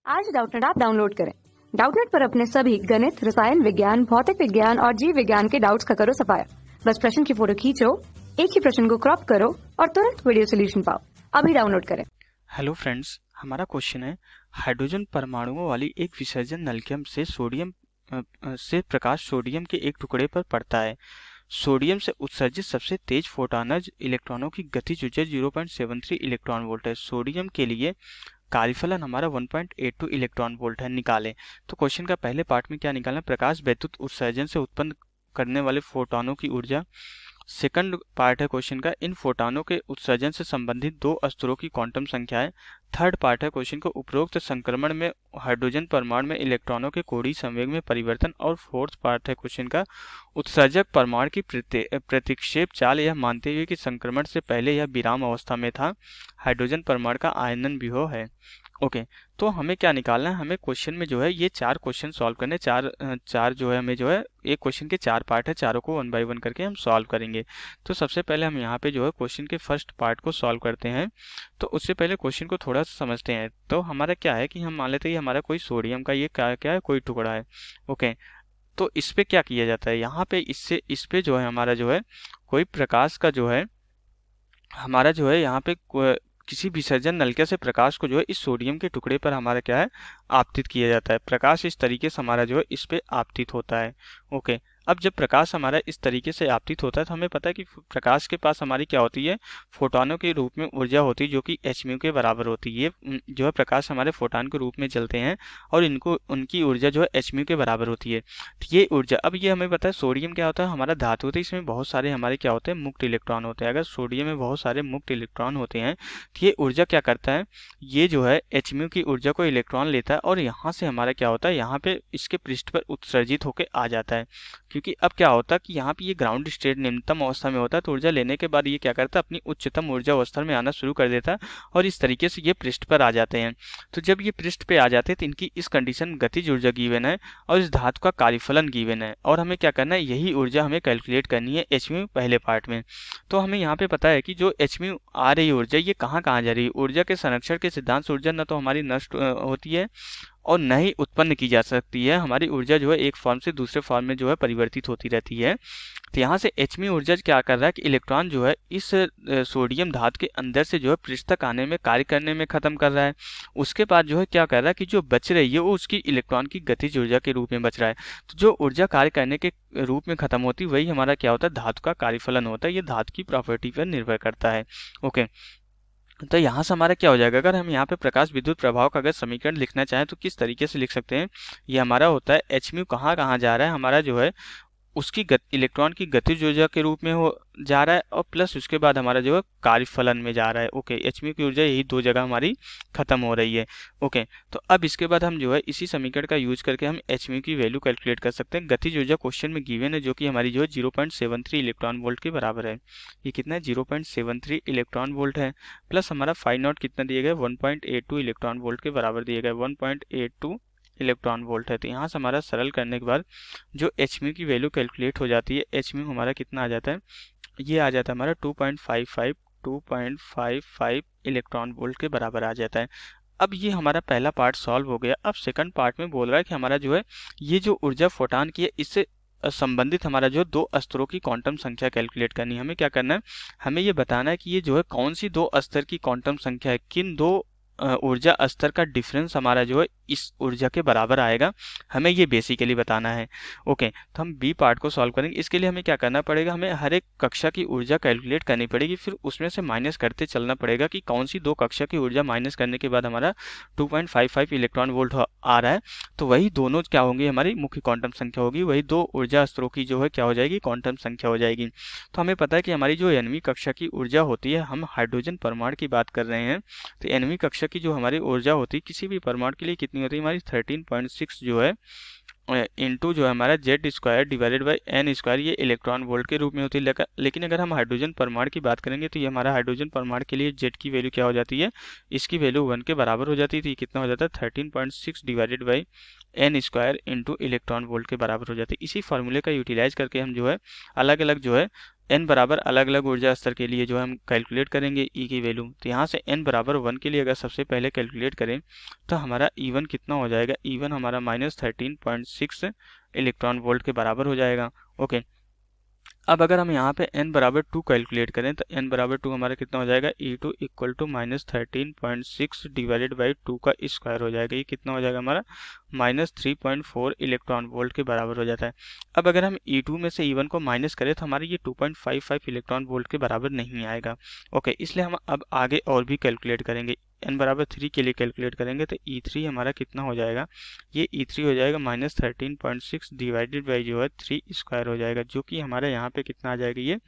आज Doubtnut app download करें। Doubtnut पर अपने सभी गणित, रसायन विज्ञान, भौतिक विज्ञान और जीव विज्ञान के डाउट्स का करो सफाया। बस प्रश्न की फोटो खींचो, एक ही प्रश्न को क्रॉप करो और तुरंत वीडियो सोल्यूशन पाओ। अभी डाउनलोड करें। हेलो फ्रेंड्स, हमारा क्वेश्चन है हाइड्रोजन परमाणुओं वाली एक विसर्जन नलिका से प्रकाश सोडियम के एक टुकड़े पर पड़ता है। सोडियम से उत्सर्जित सबसे तेज फोटॉनज इलेक्ट्रॉनों की गतिज ऊर्जा 0.73 इलेक्ट्रॉन वोल्ट है। सोडियम के लिए कार्यफलन हमारा 1.82 इलेक्ट्रॉन वोल्ट है। निकालें। तो क्वेश्चन का पहले पार्ट में क्या निकालना है? प्रकाश वैद्युत उत्सर्जन से उत्पन्न करने वाले फोटॉनों की ऊर्जा। सेकंड पार्ट है क्वेश्चन का, इन फोटॉनों के उत्सर्जन से संबंधित दो स्तरों की क्वांटम संख्या है। थर्ड पार्ट है क्वेश्चन को, उपरोक्त संक्रमण में हाइड्रोजन परमाणु में इलेक्ट्रॉनों के कोणीय संवेग में परिवर्तन। और फोर्थ पार्ट है क्वेश्चन का, उत्सर्जक परमाणु की प्रतिक्षेप चाल, यह मानते हुए कि संक्रमण से पहले यह विराम अवस्था में था। हाइड्रोजन परमाणु का आयनन विभव है। ओके, तो हमें क्या निकालना है? हमें क्वेश्चन में जो है ये चार क्वेश्चन सॉल्व करने, चार जो है हमें जो है एक क्वेश्चन के चार पार्ट है, चारों को वन बाय वन करके हम सॉल्व करेंगे। तो सबसे पहले हम यहाँ पे जो है क्वेश्चन के फर्स्ट पार्ट को सॉल्व करते हैं। तो उससे पहले क्वेश्चन को थोड़ा सा समझते हैं। तो हमारा क्या है कि हम मान लेते हैं हमारा कोई सोडियम का ये क्या है, कोई टुकड़ा है। ओके, तो इस पे क्या किया जाता है? यहाँ पे इस पे जो है हमारा जो है कोई प्रकाश का जो है हमारा जो है यहाँ पे किसी विसर्जन नलिका से प्रकाश को जो है इस सोडियम के टुकड़े पर हमारा क्या है, आपतित किया जाता है। प्रकाश इस तरीके से हमारा जो है इस पे आपतित होता है। ओके, अब जब प्रकाश हमारा इस तरीके से आपतित होता है तो हमें पता है कि प्रकाश के पास हमारी क्या होती है, फोटोनों के रूप में ऊर्जा होती है जो कि hν के बराबर होती है। ये जो है प्रकाश हमारे फोटोन के रूप में चलते हैं और इनको उनकी ऊर्जा जो है hν के बराबर होती है। तो ये ऊर्जा, अब ये हमें पता है सोडियम क्या होता है, हमारा धातु होता है, इसमें बहुत सारे हमारे क्या होते हैं, मुक्त इलेक्ट्रॉन होते हैं। अगर सोडियम में बहुत सारे मुक्त इलेक्ट्रॉन होते हैं तो ये ऊर्जा क्या करता है, ये जो है hν की ऊर्जा को इलेक्ट्रॉन लेता है और यहाँ से हमारा क्या होता है, यहाँ पे इसके पृष्ठ पर उत्सर्जित होकर आ जाता है। क्योंकि अब क्या होता है कि यहाँ पे ये ग्राउंड स्टेट निम्नतम अवस्था में होता है, तो ऊर्जा लेने के बाद ये क्या करता है, अपनी उच्चतम ऊर्जा अवस्था में आना शुरू कर देता है और इस तरीके से ये पृष्ठ पर आ जाते हैं। तो जब ये पृष्ठ पे आ जाते हैं तो इनकी इस कंडीशन में गतिज ऊर्जा गिवन है और इस धातु का कार्यफलन गिवन है और हमें क्या करना है, यही ऊर्जा हमें कैलकुलेट करनी है hν पहले पार्ट में। तो हमें यहाँ पे पता है कि जो hν आ रही ऊर्जा ये कहाँ कहाँ जा रही है। ऊर्जा के संरक्षण के सिद्धांत से ऊर्जा न तो हमारी नष्ट होती है और न ही उत्पन्न की जा सकती है। हमारी ऊर्जा जो है एक फॉर्म से दूसरे फॉर्म में जो है परिवर्तित होती रहती है। तो यहाँ से hν ऊर्जा क्या कर रहा है कि इलेक्ट्रॉन जो है इस सोडियम धातु के अंदर से जो है पृष्ठ तक आने में, कार्य करने में खत्म कर रहा है। उसके बाद जो है क्या कर रहा है कि जो बच रही है वो उसकी इलेक्ट्रॉन की गतिज ऊर्जा के रूप में बच रहा है। तो जो ऊर्जा कार्य करने के रूप में खत्म होती है वही हमारा क्या होता है, धातु का कार्यफलन होता है। ये धातु की प्रॉपर्टी पर निर्भर करता है। ओके, तो यहाँ से हमारा क्या हो जाएगा, अगर हम यहाँ पे प्रकाश विद्युत प्रभाव का अगर समीकरण लिखना चाहें तो किस तरीके से लिख सकते हैं? ये हमारा होता है hν कहाँ कहाँ जा रहा है, हमारा जो है उसकी इलेक्ट्रॉन की गतिज ऊर्जा के रूप में हो जा रहा है और प्लस उसके बाद हमारा जो है कार्यफलन में जा रहा है। ओके, hν की ऊर्जा यही दो जगह हमारी खत्म हो रही है। ओके, तो अब इसके बाद हम जो है इसी समीकरण का यूज करके हम hν की वैल्यू कैलकुलेट कर सकते हैं। गतिज ऊर्जा क्वेश्चन में गिवन है जो कि हमारी जो है 0.73 इलेक्ट्रॉन वोल्ट के बराबर है। ये कितना है, 0.73 इलेक्ट्रॉन वोल्ट है। प्लस हमारा फाई नॉट कितना दिया गया, 1.82 इलेक्ट्रॉन वोल्ट के बराबर दिया गया, 1.82 इलेक्ट्रॉन वोल्ट है। तो यहाँ से हमारा सरल करने के बाद जो hν की वैल्यू कैलकुलेट हो जाती है, hν हमारा कितना आ जाता है, ये आ जाता है हमारा 2.55 इलेक्ट्रॉन वोल्ट के बराबर आ जाता है। अब ये हमारा पहला पार्ट सॉल्व हो गया। अब सेकंड पार्ट में बोल रहा है कि हमारा जो है ये जो ऊर्जा फोटॉन की है इससे संबंधित हमारा जो दो स्तरों की क्वांटम संख्या कैलकुलेट करनी है। हमें क्या करना है, हमें ये बताना है कि ये जो है कौन सी दो स्तर की क्वांटम संख्या है, किन दो ऊर्जा स्तर का डिफरेंस हमारा जो है इस ऊर्जा के बराबर आएगा, हमें ये बेसिकली बताना है। ओके, तो हम बी पार्ट को सॉल्व करेंगे। इसके लिए हमें क्या करना पड़ेगा, हमें हर एक कक्षा की ऊर्जा कैलकुलेट करनी पड़ेगी, फिर उसमें से माइनस करते चलना पड़ेगा कि कौन सी दो कक्षा की ऊर्जा माइनस करने के बाद हमारा 2.55 इलेक्ट्रॉन वोल्ट आ रहा है। तो वही दोनों क्या होंगी, हमारी मुख्य क्वांटम संख्या होगी, वही दो ऊर्जा स्तरों की जो है क्या हो जाएगी, क्वांटम संख्या हो जाएगी। तो हमें पता है कि हमारी जो nवीं कक्षा की ऊर्जा होती है, हम हाइड्रोजन परमाणु की बात कर रहे हैं, तो nवीं कक्षा की जो हमारी ऊर्जा होती है किसी भी परमाणु के लिए कितनी होती है, हमारी 13.6 जो है इंटू जो है हमारा Z square divided by n square, ये इलेक्ट्रॉन वोल्ट के रूप में होती है। लेकिन अगर हम हाइड्रोजन परमाणु की बात करेंगे तो ये हमारा हाइड्रोजन परमाणु के लिए जेड की वैल्यू क्या हो जाती है, इसकी वैल्यू 1 के बराबर हो जाती थी। कितना हो जाता है, 13.6 divided by n square into electron volt के बराबर हो जाती है। इसी फार्मूले का यूटिलाइज करके हम जो है अलग अलग जो है n बराबर अलग अलग ऊर्जा स्तर के लिए जो है हम कैलकुलेट करेंगे E की वैल्यू। तो यहाँ से n बराबर 1 के लिए अगर सबसे पहले कैलकुलेट करें तो हमारा E1 कितना हो जाएगा, E1 हमारा -13.6 इलेक्ट्रॉन वोल्ट के बराबर हो जाएगा। ओके, अब अगर हम यहाँ पे n बराबर 2 कैलकुलेट करें तो n बराबर 2 हमारा कितना हो जाएगा, E2 equal to -13.6 divided by 2 का स्क्वायर हो जाएगा। ये कितना हो जाएगा हमारा, -3.4 इलेक्ट्रॉन वोल्ट के बराबर हो जाता है। अब अगर हम E2 में से E1 को माइनस करें तो हमारे ये 2.55 इलेक्ट्रॉन वोल्ट के बराबर नहीं आएगा। ओके, इसलिए हम अब आगे और भी कैलकुलेट करेंगे। n बराबर 3 के लिए कैलकुलेट करेंगे तो E3 हमारा कितना हो जाएगा, ये E3 हो जाएगा -13.6 डिवाइडेड बाई जो है 3 स्क्वायर हो जाएगा, जो कि हमारे यहाँ पे कितना आ जाएगा, ये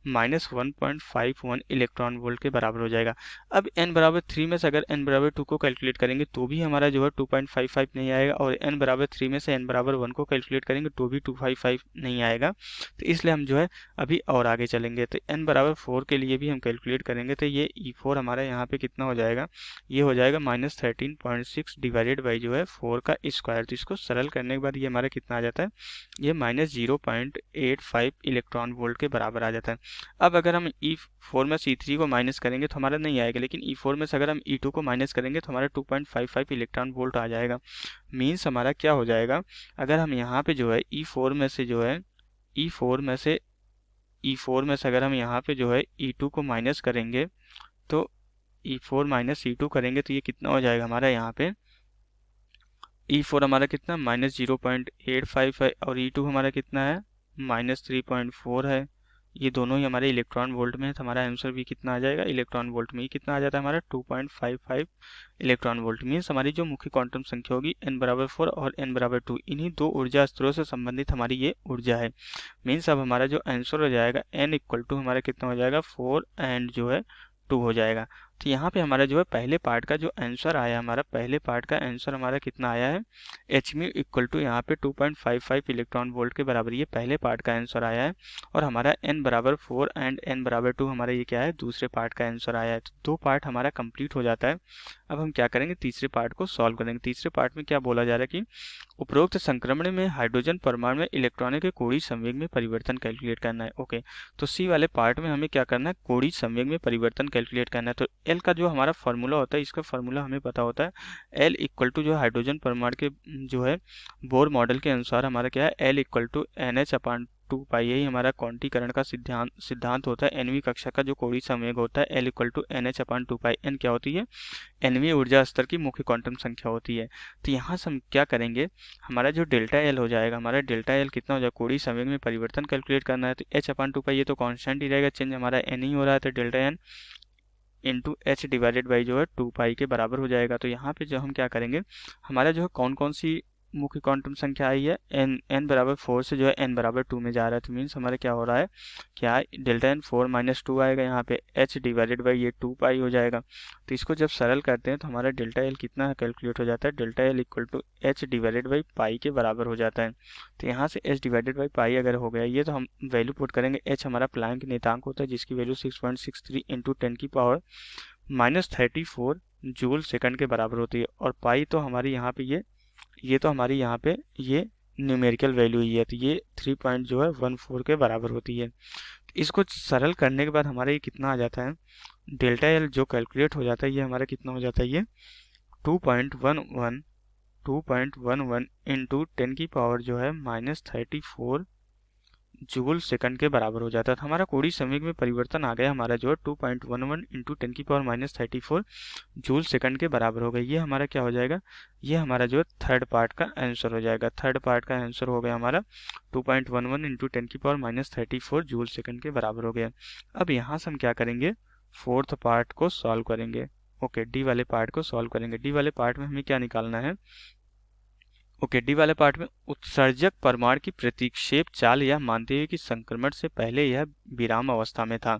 -1.51 इलेक्ट्रॉन वोल्ट के बराबर हो जाएगा। अब n बराबर 3 में से अगर n बराबर 2 को कैलकुलेट करेंगे तो भी हमारा जो है 2.55 नहीं आएगा, और n बराबर 3 में से n बराबर 1 को कैलकुलेट करेंगे तो भी 255 नहीं आएगा। तो इसलिए हम जो है अभी और आगे चलेंगे। तो n बराबर 4 के लिए भी हम कैलकुलेट करेंगे तो ये E4 हमारा यहाँ पे कितना हो जाएगा, ये हो जाएगा -13.6 डिवाइडेड बाई जो है 4 का स्क्वायर। तो इसको सरल करने के बाद ये हमारा कितना आ जाता है, ये -0.85 इलेक्ट्रॉन वोल्ट के बराबर आ जाता है। अब अगर हम E4 में से E3 को माइनस करेंगे तो हमारा नहीं आएगा, लेकिन E4 में से अगर हम E2 को माइनस करेंगे तो हमारा 2.55 इलेक्ट्रॉन वोल्ट आ जाएगा। मीन्स हमारा क्या हो जाएगा, अगर हम यहाँ पे जो है E4 में से जो है E4 में से अगर हम यहाँ पे जो है E2 को माइनस करेंगे तो E4 माइनस E2 करेंगे तो ये कितना हो जाएगा हमारा, यहाँ पे E4 हमारा कितना -0.85 है और E2 हमारा कितना है -3.4 है। ये दोनों ही हमारे इलेक्ट्रॉन वोल्ट में है तो हमारा आंसर भी कितना आ जाएगा, इलेक्ट्रॉन वोल्ट में ही कितना आ जाता है हमारा 2.55 इलेक्ट्रॉन वोल्ट। मीन्स हमारी जो मुख्य क्वांटम संख्या होगी n बराबर 4 और n बराबर 2, इन्हीं दो ऊर्जा स्तरों से संबंधित हमारी ये ऊर्जा है। मीन्स अब हमारा जो आंसर हो जाएगा n इक्वल टू हमारा कितना हो जाएगा 4 एंड जो है 2 हो जाएगा। तो यहाँ पे हमारा जो है पहले पार्ट का जो आंसर आया, हमारा पहले पार्ट का आंसर हमारा कितना आया है, एच म्यू इक्वल टू यहाँ पे 2.55 इलेक्ट्रॉन वोल्ट के बराबर, ये पहले पार्ट का आंसर आया है। और हमारा n बराबर 4 एंड n बराबर 2 हमारा ये क्या है, दूसरे पार्ट का आंसर आया है। तो दो पार्ट हमारा कंप्लीट हो जाता है। अब हम क्या करेंगे, तीसरे पार्ट को सॉल्व करेंगे। तीसरे पार्ट में क्या बोला जा रहा है कि उपरोक्त संक्रमण में हाइड्रोजन परमाणु में इलेक्ट्रॉनों के कोणीय संवेग में परिवर्तन कैलकुलेट करना है। ओके, तो सी वाले पार्ट में हमें क्या करना है, कोणीय संवेग में परिवर्तन कैलकुलेट करना है। तो एल का जो हमारा फॉर्मूला होता है, इसका फॉर्मूला हमें पता होता है, एल इक्वल टू जो हाइड्रोजन परमाणु के जो है बोर मॉडल के अनुसार हमारा क्या है, एल इक्वल टू NH/2 पाई, यही हमारा क्वांटीकरण का सिद्धांत होता है। nवीं कक्षा का जो कोणीय संवेग होता है L equal to NH/2 pi, n क्या होती है, nवीं ऊर्जा स्तर की मुख्य क्वांटम संख्या होती है। तो यहाँ से हम क्या करेंगे, हमारा जो डेल्टा एल हो जाएगा, हमारा डेल्टा एल कितना हो जाएगा, कोणीय संवेग में परिवर्तन कैलकुलेट करना है। तो H/2 पाई ये तो कांस्टेंट ही रहेगा, चेंज हमारा n ही हो रहा है, तो delta n into h divided by जो है 2 पाई के बराबर हो जाएगा। तो यहाँ पे जो हम क्या करेंगे, हमारा जो है कौन कौन सी मुख्य क्वांटम संख्या आई है, n बराबर 4 से जो है n बराबर 2 में जा रहा है। तो मीन्स हमारा क्या हो रहा है, क्या डेल्टा n 4 माइनस 2 आएगा, यहाँ पे h डिवाइडेड बाई ये 2 पाई हो जाएगा। तो इसको जब सरल करते हैं तो हमारा डेल्टा l कितना कैलकुलेट हो जाता है, delta l equal to h divided by pi के बराबर हो जाता है। तो यहाँ से h डिवाइडेड बाई पाई अगर हो गया ये, तो हम वैल्यू पुट करेंगे। h हमारा प्लैंक नियतांक होता है जिसकी वैल्यू 6.63 इंटू 10 की पावर -34 जूल सेकंड के बराबर होती है। और पाई तो हमारी यहाँ पे ये तो हमारी यहाँ पे ये न्यूमेरिकल वैल्यू ही है, तो ये 3.14 के बराबर होती है। इसको सरल करने के बाद हमारा ये कितना आ जाता है, डेल्टा एल जो कैलकुलेट हो जाता है ये हमारा कितना हो जाता है, ये 2.11 इंटू 10 की पावर जो है -34 जूल सेकंड के बराबर हो जाता है। तो हमारा कोणीय संवेग में परिवर्तन आ गया, हमारा जो है 2.11 इंटू 10 की पावर -34 जूल सेकंड के बराबर हो गया। ये हमारा क्या हो जाएगा, ये हमारा जो है थर्ड पार्ट का आंसर हो जाएगा। थर्ड पार्ट का आंसर हो गया हमारा 2.11 इंटू 10 की पावर -34 जूल सेकंड के बराबर हो गया। अब यहाँ से हम क्या करेंगे, फोर्थ पार्ट को सॉल्व करेंगे। ओके, डी वाले पार्ट को सॉल्व करेंगे। डी वाले पार्ट में हमें क्या निकालना है, ओके, डी वाले पार्ट में उत्सर्जक परमाणु की प्रतिक्षेप चाल यह मानते हुए कि संक्रमण से पहले यह विराम अवस्था में था।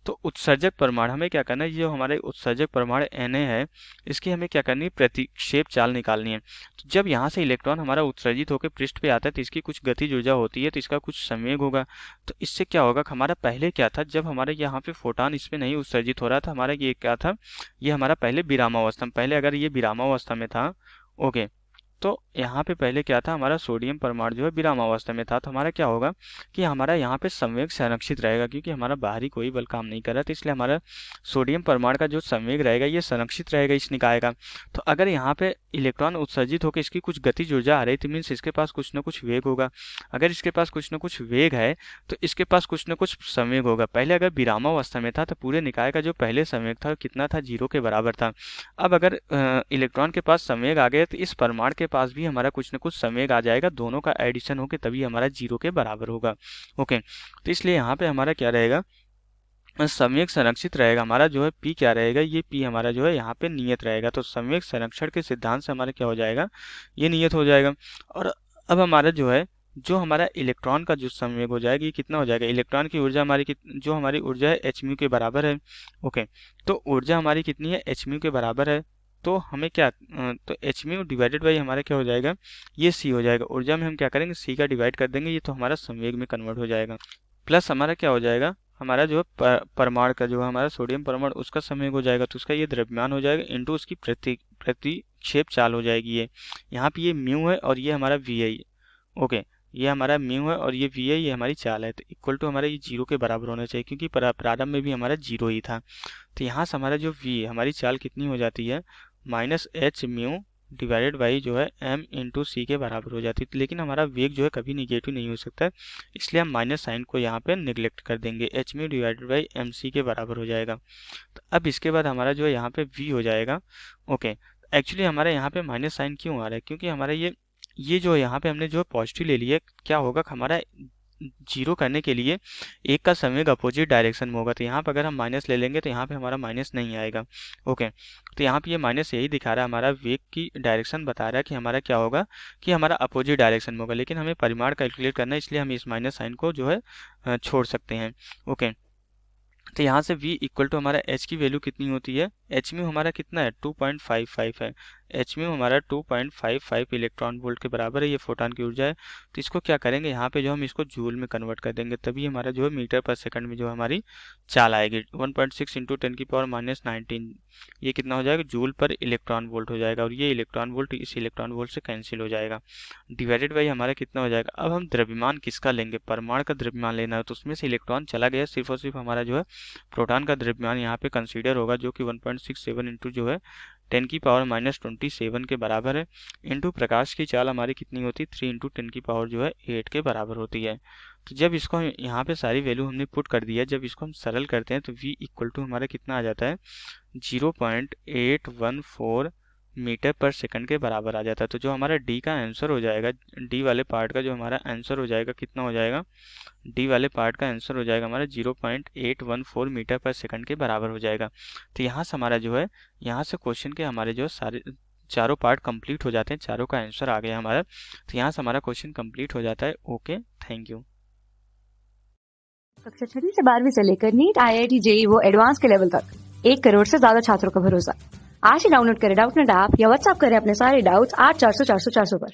तो उत्सर्जक परमाणु हमें क्या करना है, ये हमारे उत्सर्जक परमाणु Na है, इसकी हमें क्या करनी है, प्रतिक्षेप चाल निकालनी है। तो जब यहाँ से इलेक्ट्रॉन हमारा उत्सर्जित होकर पृष्ठ पे आता है तो इसकी कुछ गतिज ऊर्जा होती है, तो इसका कुछ संवेग होगा। तो इससे क्या होगा, हमारा पहले क्या था, जब हमारे यहाँ पे फोटॉन इस पे नहीं उत्सर्जित हो रहा था, हमारा ये क्या था, ये हमारा पहले विरामावस्था में, पहले अगर ये विरामावस्था में था, ओके, तो यहाँ पे पहले क्या था, हमारा सोडियम परमाणु जो है विरामावस्था में था, तो हमारा क्या होगा कि हमारा यहाँ पे संवेग संरक्षित रहेगा, क्योंकि हमारा बाहरी कोई बल काम नहीं कर रहा, तो इसलिए हमारा सोडियम परमाणु का जो संवेग रहेगा ये संरक्षित रहेगा इस निकाय का। तो अगर यहाँ पे इलेक्ट्रॉन उत्सर्जित होकर इसकी कुछ गतिज ऊर्जा आ रही थी, मीन्स इसके पास कुछ ना कुछ वेग होगा। अगर इसके पास कुछ ना कुछ वेग है तो इसके पास कुछ ना कुछ संवेग होगा। पहले अगर विरामावस्था में था तो पूरे निकाय का जो पहले संवेग था कितना था, 0 के बराबर था। अब अगर इलेक्ट्रॉन के पास संवेग आ गया तो इस परमाणु के पास भी हमारा कुछ ना कुछ संवेग आ जाएगा, दोनों का एडिशन होकर तभी हमारा 0 के बराबर होगा। ओके, तो इसलिए यहाँ पे हमारा क्या रहेगा, संवेग संरक्षित रहेगा। हमारा जो है पी क्या रहेगा, ये पी हमारा जो है यहाँ पे नियत रहेगा। तो संवेग संरक्षण के सिद्धांत से हमारा क्या हो जाएगा, ये नियत हो जाएगा। और अब हमारा जो है, जो हमारा इलेक्ट्रॉन का जो संवेग हो जाएगा ये कितना हो जाएगा, इलेक्ट्रॉन की ऊर्जा हमारी जो हमारी ऊर्जा है एच म्यू के बराबर है। ओके, तो ऊर्जा हमारी कितनी है, एच म्यू के बराबर है। तो हमें क्या, तो एच म्यू डिवाइडेड बाई हमारा क्या हो जाएगा, ये सी हो जाएगा। ऊर्जा में हम क्या करेंगे, सी का डिवाइड कर देंगे, ये तो हमारा संवेग में कन्वर्ट हो जाएगा। प्लस हमारा क्या हो जाएगा, हमारा जो है परमाणु का जो है हमारा सोडियम परमाणु उसका संवेग हो जाएगा, तो उसका ये द्रव्यमान हो जाएगा इनटू उसकी प्रतिक्षेप चाल हो जाएगी। ये यहाँ पे ये म्यू है और ये हमारा वी है। ओके, ये हमारा म्यू है और ये वी है, ये हमारी चाल है। तो इक्वल टू हमारा ये 0 के बराबर होना चाहिए, क्योंकि प्रारंभ में भी हमारा 0 ही था। तो यहाँ से हमारा जो वी है, हमारी चाल कितनी हो जाती है, minus H mu divided by जो है m इंटू सी के बराबर हो जाती है। लेकिन हमारा वेग जो है कभी निगेटिव नहीं हो सकता है, इसलिए हम माइनस साइन को यहाँ पे निगलेक्ट कर देंगे, h mu divided by m c के बराबर हो जाएगा। तो अब इसके बाद हमारा जो है यहाँ पे v हो जाएगा। ओके, एक्चुअली हमारे यहाँ पे माइनस साइन क्यों आ रहा है, क्योंकि हमारा ये जो यहाँ पे हमने जो पॉजिटिव ले लिया, क्या होगा हमारा 0 करने के लिए एक का संवेग अपोजिट डायरेक्शन में होगा। तो यहाँ पर अगर हम माइनस ले लेंगे तो यहाँ पे हमारा माइनस नहीं आएगा। ओके, तो यहाँ पे ये माइनस यही दिखा रहा है, हमारा वेग की डायरेक्शन बता रहा है कि हमारा क्या होगा, कि हमारा अपोजिट डायरेक्शन में होगा। लेकिन हमें परिमाण कैलकुलेट करना है, इसलिए हम इस माइनस साइन को जो है छोड़ सकते हैं। ओके, तो यहाँ से v इक्वल टू हमारा h की वैल्यू कितनी होती है, एच म्यू हमारा कितना है, 2.55 है। एच म्यू हमारा 2.55 इलेक्ट्रॉन वोल्ट के बराबर है, ये फोटॉन की ऊर्जा है। तो इसको क्या करेंगे, यहाँ पे जो हम इसको जूल में कन्वर्ट कर देंगे, तभी हमारा जो है मीटर पर सेकंड में जो हमारी चाल आएगी। 1.6 इंटू 10⁻⁻19 ये कितना हो जाएगा, जूल पर इलेक्ट्रॉन वोल्ट हो जाएगा। और ये इलेक्ट्रॉन वोल्ट इस इलेक्ट्रॉन वोल्ट से कैंसिल हो जाएगा, डिवाइडेड बाई हमारा कितना हो जाएगा। अब हम द्रव्यमान किसका लेंगे, परमाणु का द्रव्यमान लेना है, तो उसमें से इलेक्ट्रॉन चला गया, सिर्फ और सिर्फ हमारा जो है प्रोटॉन का द्रव्यमान यहाँ पे कंसीडर होगा, जो कि 1.67 इंटू जो है 10⁻⁻27 के बराबर है। इंटू प्रकाश की चाल हमारी कितनी होती है, 3 इंटू 10 जो है 8 के बराबर होती है। तो जब इसको यहाँ पे सारी वैल्यू हमने पुट कर दिया, जब इसको हम सरल करते हैं तो v इक्वल टू हमारा कितना आ जाता है, 0.814 मीटर पर सेकंड के बराबर आ जाता है। तो जो हमारा डी का आंसर हो जाएगा, डी वाले पार्ट का जो हमारा आंसर हो जाएगा कितना हो जाएगा, डी वाले पार्ट का आंसर हो जाएगा हमारा 0.814 मीटर पर सेकंड के बराबर हो जाएगा। तो यहाँ से हमारा जो है, यहाँ से क्वेश्चन के हमारे जो सारे चारों पार्ट कंप्लीट हो जाते हैं, चारों का आंसर आ गया हमारा। तो यहाँ से हमारा क्वेश्चन कंप्लीट हो जाता है। Okay, thank you. कक्षा 6वीं से 12वीं से लेकर नीट, IIT, JEE वो एडवांस के लेवल तक 1 करोड़ से ज्यादा छात्रों का भरोसा। आज ही डाउनलोड करें डाउटनेट ऐप या व्हाट्सएप करें अपने सारे डाउट्स 8400 400 400 पर।